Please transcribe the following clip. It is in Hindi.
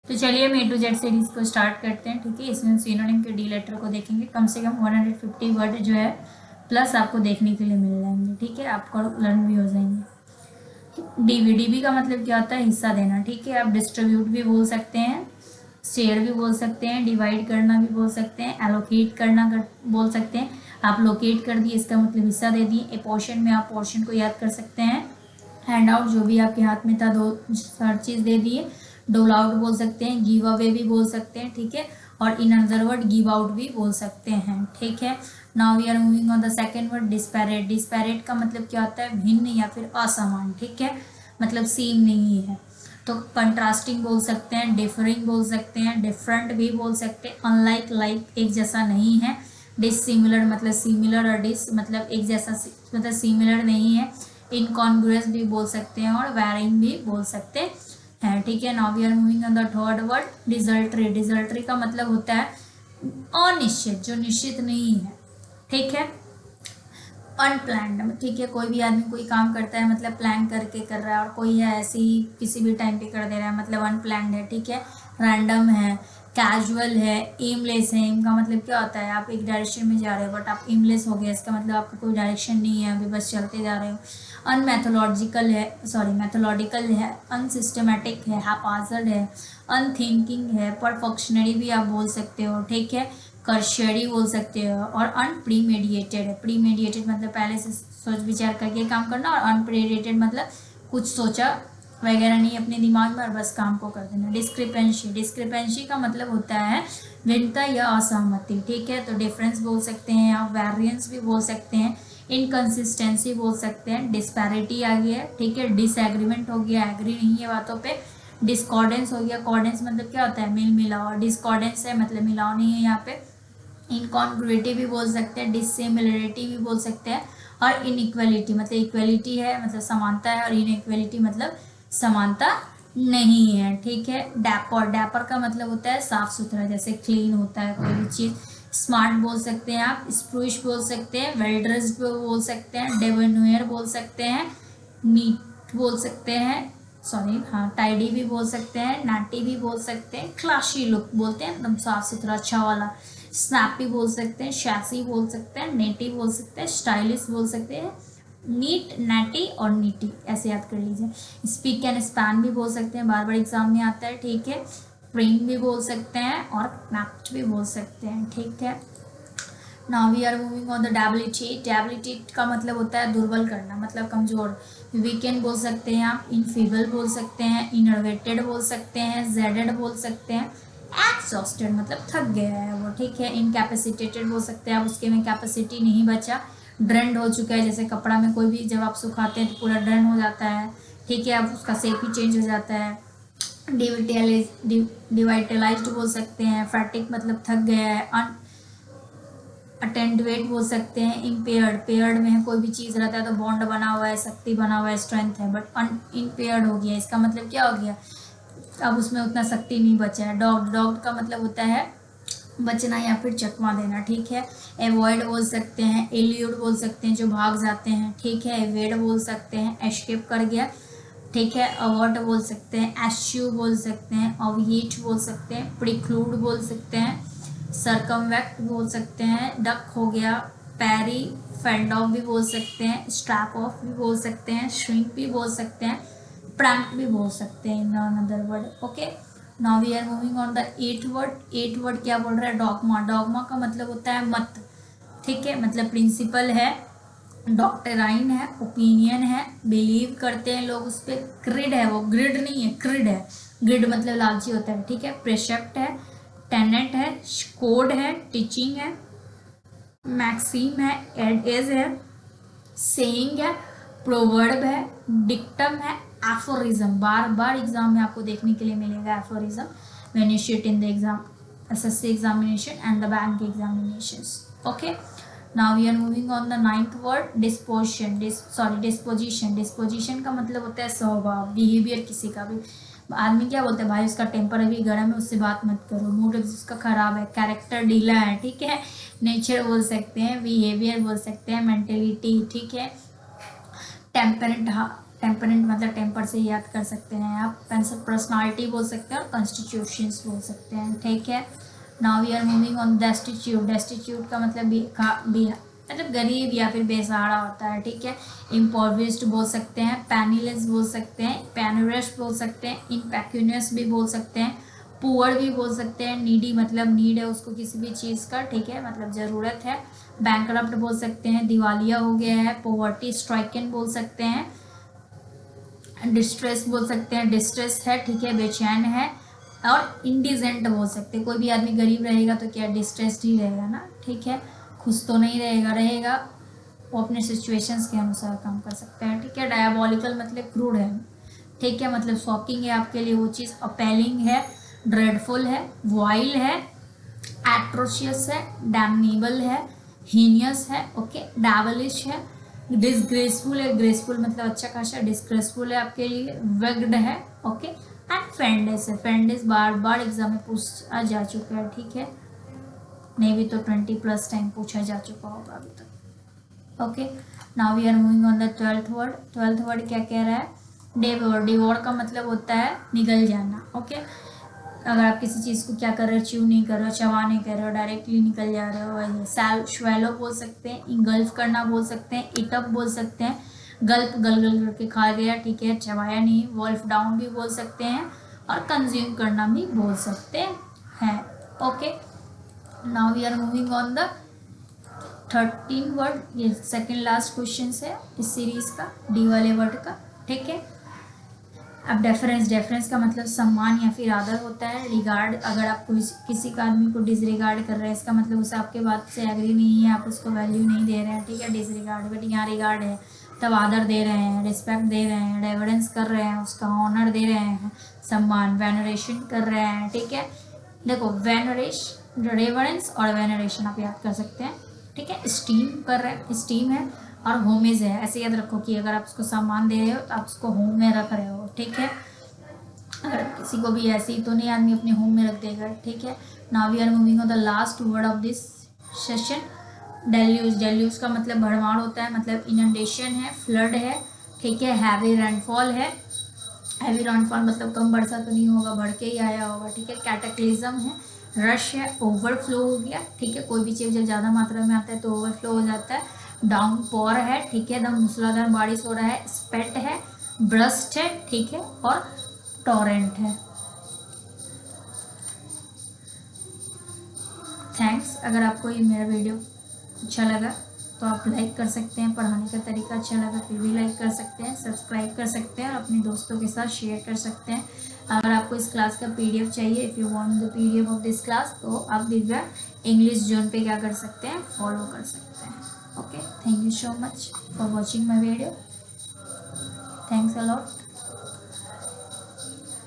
तो चलिए हम A to Z सीरीज को स्टार्ट करते हैं, ठीक है। इसमें सिनोनिम के डी लेटर को देखेंगे, कम से कम 150 वर्ड जो है प्लस आपको देखने के लिए मिल जाएंगे, ठीक है। आपको लर्न भी हो जाएंगे। डीवी का मतलब क्या होता है, हिस्सा देना, ठीक है। आप डिस्ट्रीब्यूट भी बोल सकते हैं, शेयर भी बोल सकते हैं, डिवाइड करना भी बोल सकते हैं, एलोकेट करना बोल सकते हैं। आप लोकेट कर दिए, इसका मतलब हिस्सा दे दिए। ए पोर्शन में आप पोर्शन को याद कर सकते हैं। हैंड आउट जो भी आपके हाथ में था, दो हर चीज़ दे दिए। डोल आउट बोल सकते हैं, गिव अवे भी बोल सकते हैं, ठीक है। और in other word give out भी बोल सकते हैं, ठीक है। Now we are moving on the second word, disparate. Disparate का मतलब क्या होता है, भिन्न या फिर असमान, ठीक है। मतलब सेम नहीं है, तो कंट्रास्टिंग बोल सकते हैं, डिफरिंग बोल सकते हैं, डिफरेंट भी बोल सकते हैं। अनलाइक, लाइक एक जैसा नहीं है। डिसिमिलर मतलब सिमिलर, और डिस मतलब एक जैसा मतलब सिमिलर नहीं है। इनकॉन्ग्रुअस भी बोल सकते हैं और वैरिंग भी बोल सकते हैं, ठीक है। Now we are moving on the third word, desultory. Desultory का मतलब होता है अनिश्चित, जो निश्चित नहीं है, ठीक है। अनप्लान्ड, ठीक है। कोई भी आदमी कोई काम करता है मतलब प्लान करके कर रहा है, और कोई है ऐसे ही किसी भी टाइम पे कर दे रहा है, मतलब अनप्लान्ड है, ठीक है। रैंडम है, कैजुअल है, एमलेस है। एम का मतलब क्या होता है, आप एक डायरेक्शन में जा रहे हो बट आप एमलेस हो गए, इसका मतलब आपको कोई डायरेक्शन नहीं है, अभी बस चलते जा रहे हो। अनमेथोलॉजिकल है, सॉरी मेथोलॉजिकल है, अनसिस्टमेटिक है, हैपाजर्ड है, अनथिंकिंग है, परफेक्शनरी भी आप बोल सकते हो, ठीक है। कर्शरी बोल सकते हो। और अनप्रीमेडिएटेड है। प्रीमेडिएटेड मतलब पहले से सोच विचार करके काम करना, और अनप्रीमेडिएटेड मतलब कुछ सोचा वगैरह नहीं अपने दिमाग में और बस काम को कर देना। डिस्क्रिपेंसी। डिस्क्रिपेंसी का मतलब होता है भिन्नता या असहमति, ठीक है। तो डिफरेंस बोल सकते हैं, आप वेरिएंस भी बोल सकते हैं, इनकंसिस्टेंसी बोल सकते हैं, डिस्पैरिटी आ गया, ठीक है। डिसएग्रीमेंट हो गया, एग्री नहीं है बातों पे। डिस्कॉर्डेंस हो गया। कॉर्डेंस मतलब क्या होता है, मेल मिलाओ। डिस्कॉर्डेंस है मतलब मिलाओ नहीं है यहाँ पे। इनकॉन्ग्रुइटी भी बोल सकते हैं, डिसिमिलरिटी भी बोल सकते हैं। और इनइक्वलिटी मतलब इक्वलिटी है मतलब समानता है, और इनइक्वलिटी मतलब समानता नहीं है, ठीक है। डैपर। डैपर का मतलब होता है साफ सुथरा, जैसे क्लीन होता है कोई भी चीज़। स्मार्ट बोल सकते हैं आप, स्प्रूश बोल सकते हैं, वेल ड्रेस्ड बोल सकते हैं, डेबोनियर बोल सकते हैं, नीट बोल सकते हैं, सॉरी हाँ टाइडी भी बोल सकते हैं, नाटी भी बोल सकते हैं, क्लासी लुक बोलते हैं, एकदम साफ सुथरा अच्छा वाला। स्नैपी बोल सकते हैं, शैसी बोल सकते हैं, नेटी बोल सकते हैं, स्टाइलिश बोल सकते हैं। नीट, नैटी और नीटी ऐसे याद कर लीजिए। स्पीक एंड स्पैन भी बोल सकते हैं, बार बार एग्जाम में आता है, ठीक है। प्रिंट भी बोल सकते हैं और कनेक्ट भी बोल सकते हैं, ठीक है। Now we are moving on the debility. Debility का मतलब होता है दुर्बल करना, मतलब कमजोर। वीकेंड बोल सकते हैं आप, इनफेबल बोल सकते हैं, इनर्वेटेड बोल सकते हैं, जेडेड बोल सकते हैं, एक्सॉस्टेड मतलब थक गया है वो, ठीक है। इनकैपेसिटेटेड बोल सकते हैं आप, उसके में कैपेसिटी नहीं बचा, ड्रेंड हो चुका है। जैसे कपड़ा में कोई भी जब आप सुखाते हैं तो पूरा ड्रेन हो जाता है, ठीक है। अब उसका शेप ही चेंज हो जाता है। डिवाइटलाइज्ड बोल सकते हैं। फैटिक मतलब थक गया है। अटेंडवेट बोल सकते हैं। इम्पेयर्ड, पेयर्ड में है कोई भी चीज़ रहता है तो बॉन्ड बना हुआ है, शक्ति बना हुआ है, स्ट्रेंथ है, बट इम्पेयर्ड हो गया, इसका मतलब क्या हो गया, अब उसमें उतना शक्ति नहीं बचा है। डॉग। डॉग का मतलब होता है बचना या फिर चकमा देना, ठीक है। एवॉइड बोल सकते हैं, एल्यूड बोल सकते हैं जो भाग जाते हैं, ठीक है। एवेड बोल सकते हैं, एस्केप कर गया, ठीक है। अवॉर्ड बोल सकते हैं, एश्यू बोल सकते हैं, ऑविएट बोल सकते हैं, प्रिक्लूड बोल सकते हैं, सर्कमवेक्ट बोल सकते हैं, डक हो गया, पैरी, फेंड ऑफ भी बोल सकते हैं, स्ट्रैप ऑफ भी बोल सकते हैं, श्रिंक भी बोल सकते हैं, प्रैंक भी बोल सकते हैं, in another word, okay. Now we are moving on the eight word. Eight word क्या बोल रहा है, डॉगमा। डॉगमा का मतलब होता है मत, ठीक है। मतलब प्रिंसिपल है, डॉक्टराइन है, ओपिनियन है, बिलीव करते हैं लोग उस पर। क्रिड है, वो ग्रिड नहीं है, क्रिड है। ग्रिड मतलब लालची होता है, ठीक है। प्रेसेप्ट है, टेनेट है, कोड है, टीचिंग है, मैक्सिम है, एडेज है, सेइंग है, प्रोवर्ब है, डिक्टम है, एफोरिज्म। बार बार एग्जाम में आपको देखने के लिए मिलेगा aphorism when you sit in the exam, SSC examination and the bank examinations, okay. Now we are moving on the ninth word, disposition. Disposition. Disposition का मतलब होता है स्वभाव, बिहेवियर किसी का भी। आदमी क्या बोलते हैं, भाई उसका टेम्पर अभी गर्म है, उससे बात मत करो। मूड उसका खराब है, कैरेक्टर ढीला है, ठीक है। नेचर बोल सकते हैं, बिहेवियर बोल सकते हैं, मेंटेलिटी, ठीक है। टेम्परेट, टेम्परेंट मतलब टेम्पर से याद कर सकते हैं आप, पर्सनालिटी बोल सकते हैं और कॉन्स्टिट्यूशंस बोल सकते हैं, ठीक है। Now we are moving on destitute. Destitute का मतलब मतलब गरीब या फिर बेसहारा होता है, ठीक है। इम्पोविश्ड बोल सकते हैं, पैनीलेस बोल सकते हैं, पैनरस बोल सकते हैं, इनपेक्यूनियस भी बोल सकते हैं, पुअर भी बोल सकते हैं, नीडी मतलब नीड है उसको किसी भी चीज़ का, ठीक है, मतलब ज़रूरत है। बैंकरप्ट बोल सकते हैं, दिवालिया हो गया है। पॉवर्टी स्ट्राइकन बोल सकते हैं। डिस्ट्रेस बोल सकते हैं, डिस्ट्रेस है, ठीक है, बेचैन है। और इंडिजेंट बोल सकते हैं, कोई भी आदमी गरीब रहेगा तो क्या डिस्ट्रेस्ड ही रहेगा ना, ठीक है, खुश तो नहीं रहेगा, वो अपने सिचुएशंस के अनुसार काम कर सकते हैं, ठीक है। डायबॉलिकल मतलब क्रूड है, ठीक है, मतलब शॉकिंग है आपके लिए वो चीज़। अपेलिंग है, ड्रेडफुल है, वाइल है, एट्रोशियस है, डैमेबल है, हीनियस है, ओके, डावलिश है, डिसग्रेसफुल है, ग्रेसफुल मतलब अच्छा खासा, डिसग्रेसफुल है आपके लिए, वेग्ड है, ओके, एंड फेंडेस है। फेंडेस बार बार एग्जाम में पूछा जा चुका है, ठीक है, नहीं भी तो 20+ टाइम पूछा जा चुका होगा अभी तक, okay. Now we are moving on the 12th word. 12th word क्या कह रहा है? डेवोर। डेवोर का मतलब होता है निगल जाना, ओके। अगर आप किसी चीज़ को क्या कर रहे हो, च्यू नहीं कर रहे हो, चबा नहीं कर रहे हो, डायरेक्टली निकल जा रहे हो, वही स्वैलो बोल सकते हैं, इंगल्फ करना बोल सकते हैं, इटअप बोल सकते हैं, गल्प गल गल करके खा गया, ठीक है, चबाया नहीं, वॉल्फ डाउन भी बोल सकते हैं, और कंज्यूम करना भी बोल सकते हैं, okay. Now we are moving on the 13 word. ये सेकेंड लास्ट क्वेश्चन है इस सीरीज का, डी वाले वर्ड का, ठीक है। अब डेफरेंस का मतलब सम्मान या फिर आदर होता है। रिगार्ड, अगर आप किसी का आदमी को डिसरिगार्ड कर रहे हैं, इसका मतलब उसे आपके बात से एग्री नहीं है, आप उसको वैल्यू नहीं दे रहे हैं, ठीक है, डिसरिगार्ड। बट यहाँ रिगार्ड है तब आदर दे रहे हैं, रिस्पेक्ट दे रहे हैं, रेवरेंस कर रहे हैं, उसका ऑनर दे रहे हैं, सम्मान, वेनरेशन कर रहे हैं, ठीक है। देखो रेवरेंस और वेनरेशन आप याद कर सकते हैं, ठीक है। स्टीम कर रहे हैं, स्टीम है, और होमेज है, ऐसे याद रखो कि अगर आप उसको सम्मान दे रहे हो तो आप उसको होम में रख रहे हो, ठीक है। अगर किसी को भी ऐसे ही तो नहीं आदमी अपने होम में रख देगा, ठीक है। Now we are moving on the last word of this session, deluge. Deluge का मतलब भरमार होता है, मतलब इनंडेशन है, फ्लड है, ठीक है, हैवी रेनफॉल है। हैवी रेनफॉल मतलब कम वर्षा तो नहीं होगा, बढ़ के ही आया होगा, ठीक है। कैटेक्लिज्म है, रश है, ओवरफ्लो हो गया, ठीक है, कोई भी चीज़ जब ज़्यादा मात्रा में आता है तो ओवरफ्लो हो जाता है। डाउनपॉर है, ठीक है, एकदम मूसलाधार बारिश हो रहा है। स्पेट है, ब्रस्ट है, ठीक है, और टॉरेंट है। थैंक्स। अगर आपको ये मेरा वीडियो अच्छा लगा तो आप लाइक कर सकते हैं, पढ़ाने का तरीका अच्छा लगा फिर भी लाइक कर सकते हैं, सब्सक्राइब कर सकते हैं और अपने दोस्तों के साथ शेयर कर सकते हैं। अगर आपको इस क्लास का PDF चाहिए, if you want the PDF of this class, तो आप दिव्या इंग्लिश जोन पे क्या कर सकते हैं, फॉलो कर सकते हैं, okay. Thank you so much for watching my video, thanks a lot.